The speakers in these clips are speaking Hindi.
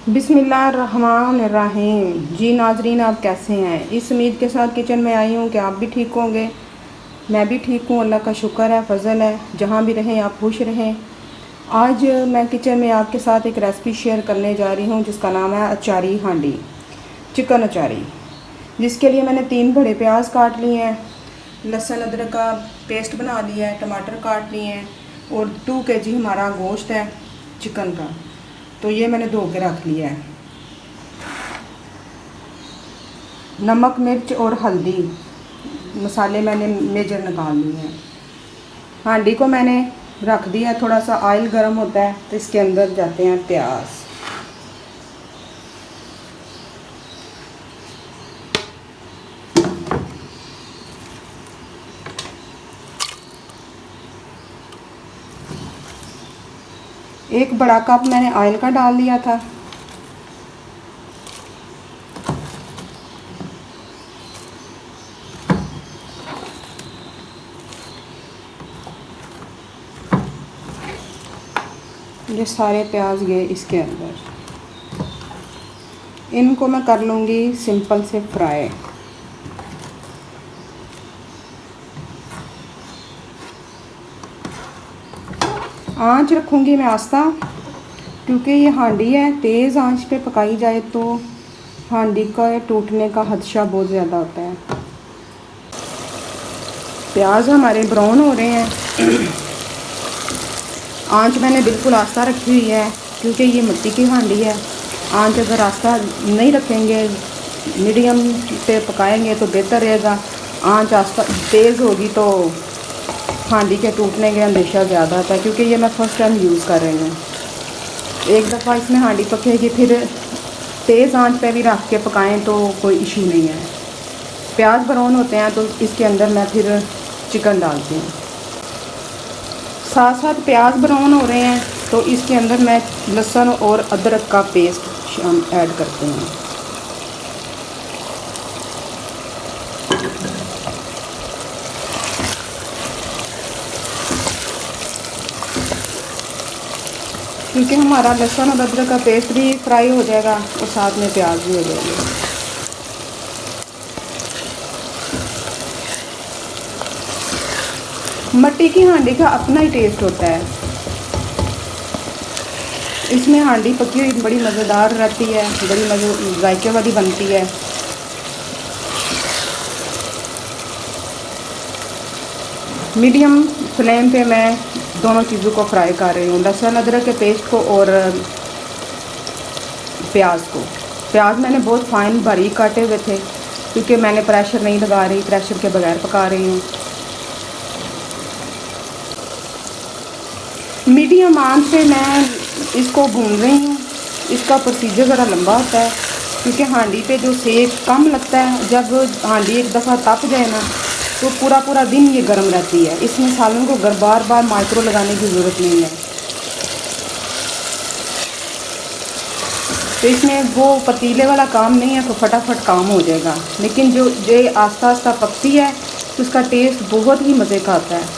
बिस्मिल्लाहिर्रहमानिर्रहीम। जी नाजरीन, आप कैसे हैं? इस उम्मीद के साथ किचन में आई हूँ कि आप भी ठीक होंगे। मैं भी ठीक हूँ, अल्लाह का शुक्र है, फ़ज़ल है। जहाँ भी रहें आप खुश रहें। आज मैं किचन में आपके साथ एक रेसिपी शेयर करने जा रही हूँ जिसका नाम है अचारी हांडी, चिकन अचारी। जिसके लिए मैंने 3 बड़े प्याज काट लिए हैं, लहसुन अदरक का पेस्ट बना लिया है, टमाटर काट लिए हैं और 2 kg हमारा गोश्त है चिकन का, तो ये मैंने धो के रख लिया है। नमक मिर्च और हल्दी मसाले मैंने मेजर निकाल लिए हैं। हांडी को मैंने रख दिया, थोड़ा सा ऑयल गर्म होता है तो इसके अंदर जाते हैं प्याज। एक बड़ा कप मैंने ऑयल का डाल दिया था। ये सारे प्याज गए इसके अंदर। इनको मैं कर लूँगी सिंपल से फ्राई। आंच रखूँगी मैं आस्ता, क्योंकि ये हांडी है, तेज़ आंच पे पकाई जाए तो हांडी का टूटने का खदशा बहुत ज़्यादा होता है। प्याज हमारे ब्राउन हो रहे हैं। आंच मैंने बिल्कुल आस्ता रखी हुई है, क्योंकि ये मिट्टी की हांडी है। आंच अगर आस्ता नहीं रखेंगे, मीडियम पे पकाएंगे तो बेहतर रहेगा। आंच आस्ता तेज़ होगी तो हांडी के टूटने का अंदेशा ज़्यादा होता है, क्योंकि ये मैं फ़र्स्ट टाइम यूज़ कर रही हूँ। एक दफ़ा इसमें हांडी पकेगी, फिर तेज़ आंच पे भी रख के पकाएं तो कोई इशू नहीं है। प्याज ब्राउन होते हैं तो इसके अंदर मैं फिर चिकन डालती हूँ। साथ साथ प्याज ब्राउन हो रहे हैं तो इसके अंदर मैं लहसुन और अदरक का पेस्ट ऐड करते हैं। क्योंकि हमारा लहसुन और अदरक का पेस्ट भी फ्राई हो जाएगा और साथ में प्याज भी हो जाएगी। मिट्टी की हांडी का अपना ही टेस्ट होता है। इसमें हांडी पकी हुई बड़ी मज़ेदार रहती है, बड़ी जायके वाली बनती है। मीडियम फ्लेम पे मैं दोनों चीज़ों को फ्राई कर रही हूँ, लहसुन अदरक के पेस्ट को और प्याज को। प्याज मैंने बहुत फाइन बारीक काटे हुए थे, क्योंकि मैंने प्रेशर नहीं लगा रही, प्रेशर के बगैर पका रही हूँ। मीडियम आंच पे मैं इसको भून रही हूँ। इसका प्रोसीजर ज़रा लंबा होता है, क्योंकि हांडी पे जो सेक कम लगता है, जब हांडी एक दफ़ा तप जाए ना तो पूरा पूरा दिन ये गर्म रहती है। इस मसालों को बार बार माइक्रो लगाने की ज़रूरत नहीं है। तो इसमें वो पतीले वाला काम नहीं है, तो फटाफट काम हो जाएगा। लेकिन जो ये आस्ता आस्ता पकती है तो उसका टेस्ट बहुत ही मज़े का आता है।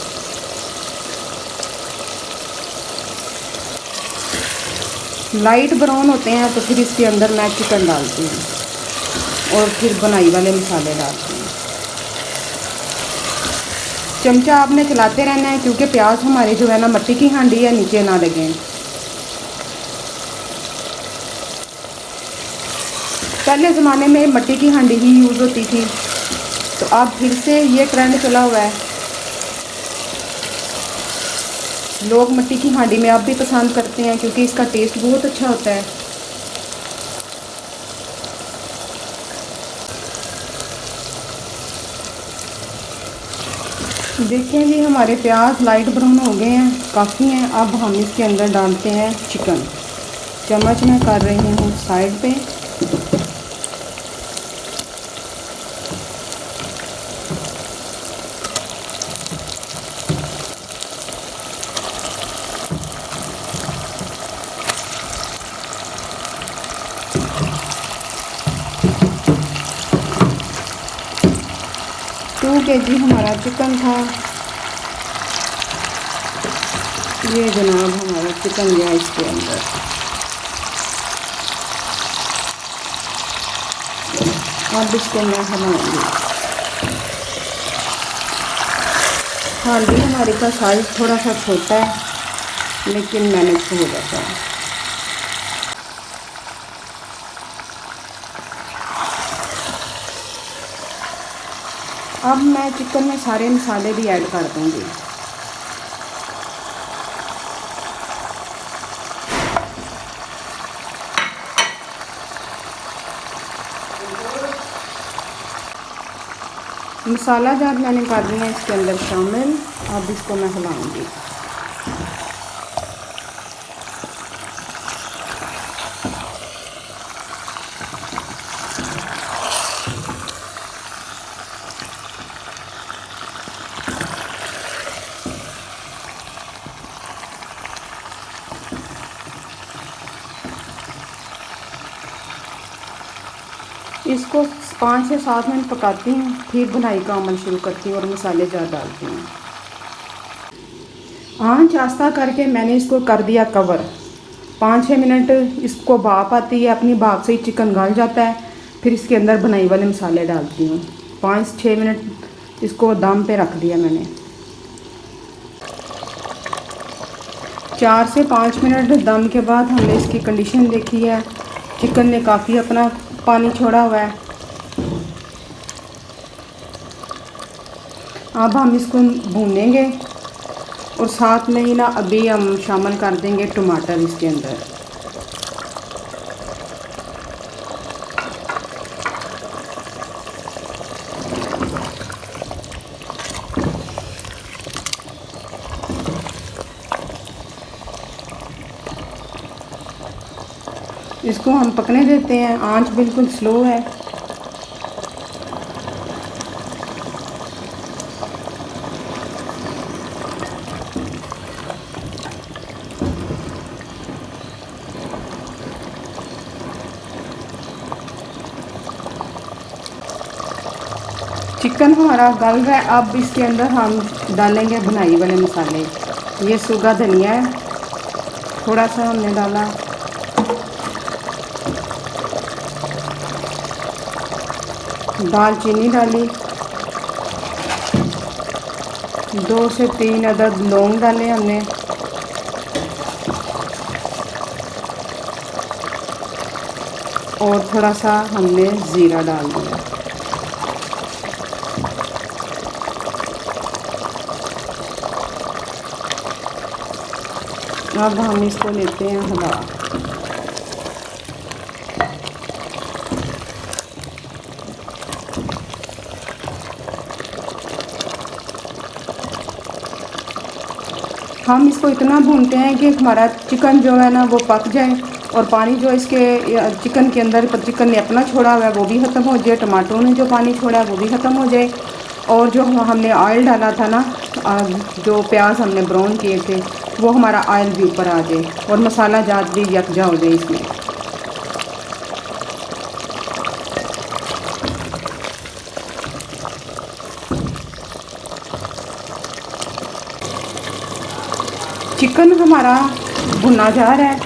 लाइट ब्राउन होते हैं तो फिर इसके अंदर मैं चिकन डालती हूँ और फिर बनाई वाले मसाले डालती हूँ। चमचा आपने चलाते रहना है, क्योंकि प्याज हमारे जो है ना मिट्टी की हांडी है, नीचे ना लगें। पहले ज़माने में मिट्टी की हांडी ही यूज़ होती थी, तो अब फिर से ये ट्रेंड चला हुआ है। लोग मिट्टी की हांडी में अब भी पसंद करते हैं, क्योंकि इसका टेस्ट बहुत अच्छा होता है। देखिए जी, हमारे प्याज लाइट ब्राउन हो गए हैं, काफ़ी हैं। अब हम इसके अंदर डालते हैं चिकन। चम्मच में कर रही हूँ साइड पे। टू kg हमारा चिकन था। ये जनाब हमारा चिकन गया इसके अंदर। अब इसको मैं हिलाऊंगी। हांडी हमारे का साइज़ थोड़ा सा छोटा है लेकिन मैनेज हो जाता है। अब मैं चिकन में सारे मसाले भी ऐड कर दूंगी। मसाला जात मैंने कर दिया इसके अंदर शामिल। अब इसको मैं हिलाऊंगी। इसको 5 से 7 मिनट पकाती हूँ, फिर बुनाई का अमल शुरू करती हूँ और मसाले ज़्यादा डालती हूँ। आंच आस्ता करके मैंने इसको कर दिया कवर। 5-6 मिनट इसको भाप आती है, अपनी भाप से ही चिकन गल जाता है। फिर इसके अंदर बुनाई वाले मसाले डालती हूँ। 5-6 मिनट इसको दम पे रख दिया मैंने। 4 से 5 मिनट दम के बाद हमने इसकी कंडीशन देखी है। चिकन ने काफ़ी अपना पानी छोड़ा हुआ है। अब हम इसको भूनेंगे और साथ में ही ना अभी हम शामिल कर देंगे टमाटर इसके अंदर। इसको हम पकने देते हैं। आंच बिल्कुल स्लो है। चिकन हमारा गल रहा है। अब इसके अंदर हम डालेंगे भुनाई वाले मसाले। ये सूखा धनिया है, थोड़ा सा हमने डाला। दालचीनी डाली, 2 से 3 अदद लौंग डाले हमने, और थोड़ा सा हमने ज़ीरा डाल दिया। अब हम इसको लेते हैं हिला। हम इसको इतना भूनते हैं कि हमारा चिकन जो है ना वो पक जाए और पानी जो इसके चिकन के अंदर चिकन ने अपना छोड़ा हुआ है वो भी ख़त्म हो जाए, टमाटरों ने जो पानी छोड़ा है वो भी ख़त्म हो जाए, और जो हमने ऑयल डाला था ना, जो प्याज हमने ब्राउन किए थे, वो हमारा ऑयल भी ऊपर आ जाए और मसाला जात भी यकजा हो जाए इसमें। चिकन हमारा भुना जा रहा है।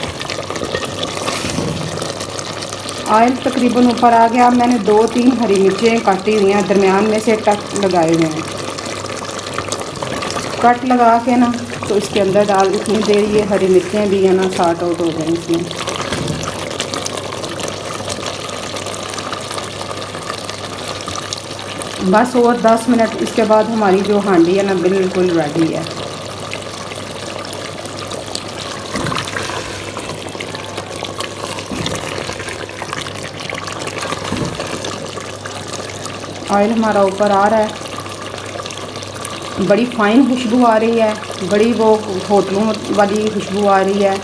ऑयल तकरीबन ऊपर आ गया। मैंने 2-3 हरी मिर्चें काटी हुई हैं, दरमियान में से कट लगाए हुए हैं। कट लगा के ना तो इसके अंदर डाल, इतनी देर ये हरी मिर्चें भी है ना सॉर्ट आउट हो जाए इसमें। बस और 10 मिनट, इसके बाद हमारी जो हांडी है ना बिल्कुल रेडी है। ऑयल हमारा ऊपर आ रहा है, बड़ी फ़ाइन खुशबू आ रही है, बड़ी वो होटलों वाली खुशबू आ रही है।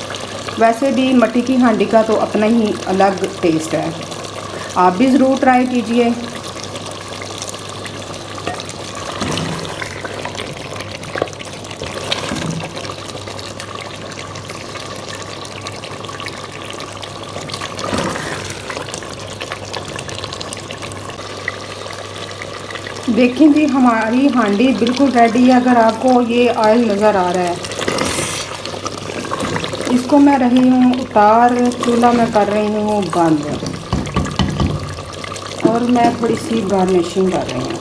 वैसे भी मट्टी की हांडी का तो अपना ही अलग टेस्ट है, आप भी ज़रूर ट्राई कीजिए। देखें जी, हमारी हांडी बिल्कुल रेडी है। अगर आपको ये ऑयल नज़र आ रहा है, इसको मैं रही हूँ उतार, चूल्हा मैं कर रही हूँ बंद। और मैं थोड़ी सी गार्निशिंग कर रही हूँ।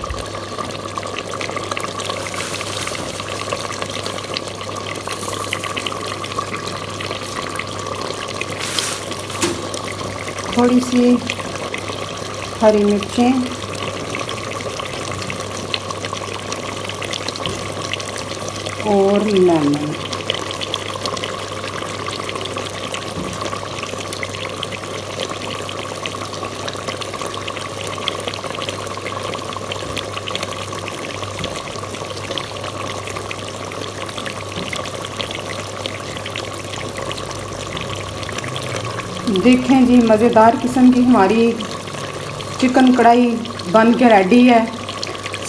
थोड़ी सी हरी मिर्चें और लेमन। देखें जी, मज़ेदार किस्म की हमारी चिकन कढ़ाई बन के रेडी है।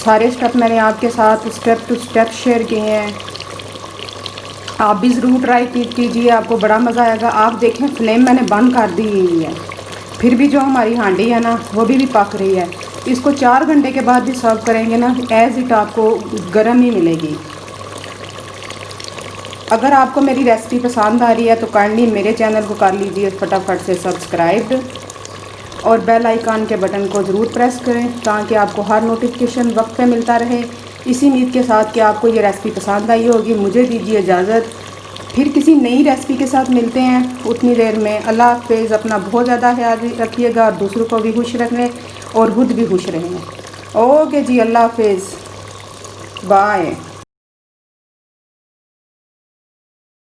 सारे स्टेप मैंने आपके साथ स्टेप टू स्टेप शेयर किए हैं। आप भी ज़रूर ट्राई कीजिए, आपको बड़ा मज़ा आएगा। आप देखें फ्लेम मैंने बंद कर दी हुई है, फिर भी जो हमारी हांडी है ना वो भी पक रही है। इसको 4 घंटे के बाद भी सर्व करेंगे ना, एज़ इट आपको गर्म ही मिलेगी। अगर आपको मेरी रेसिपी पसंद आ रही है तो काइंडली मेरे चैनल को कर लीजिए फटाफट से सब्सक्राइब और बेल आइकन के बटन को ज़रूर प्रेस करें ताकि आपको हर नोटिफिकेशन वक्त पे मिलता रहे। इसी उम्मीद के साथ कि आपको ये रेसिपी पसंद आई होगी, मुझे दीजिए इजाज़त। फिर किसी नई रेसिपी के साथ मिलते हैं उतनी देर में। अल्लाह हाफ़िज़। अपना बहुत ज़्यादा ख्याल रखिएगा और दूसरों को भी खुश रखें और खुद भी खुश रहें। ओके जी, अल्लाह हाफ़िज़, बाय।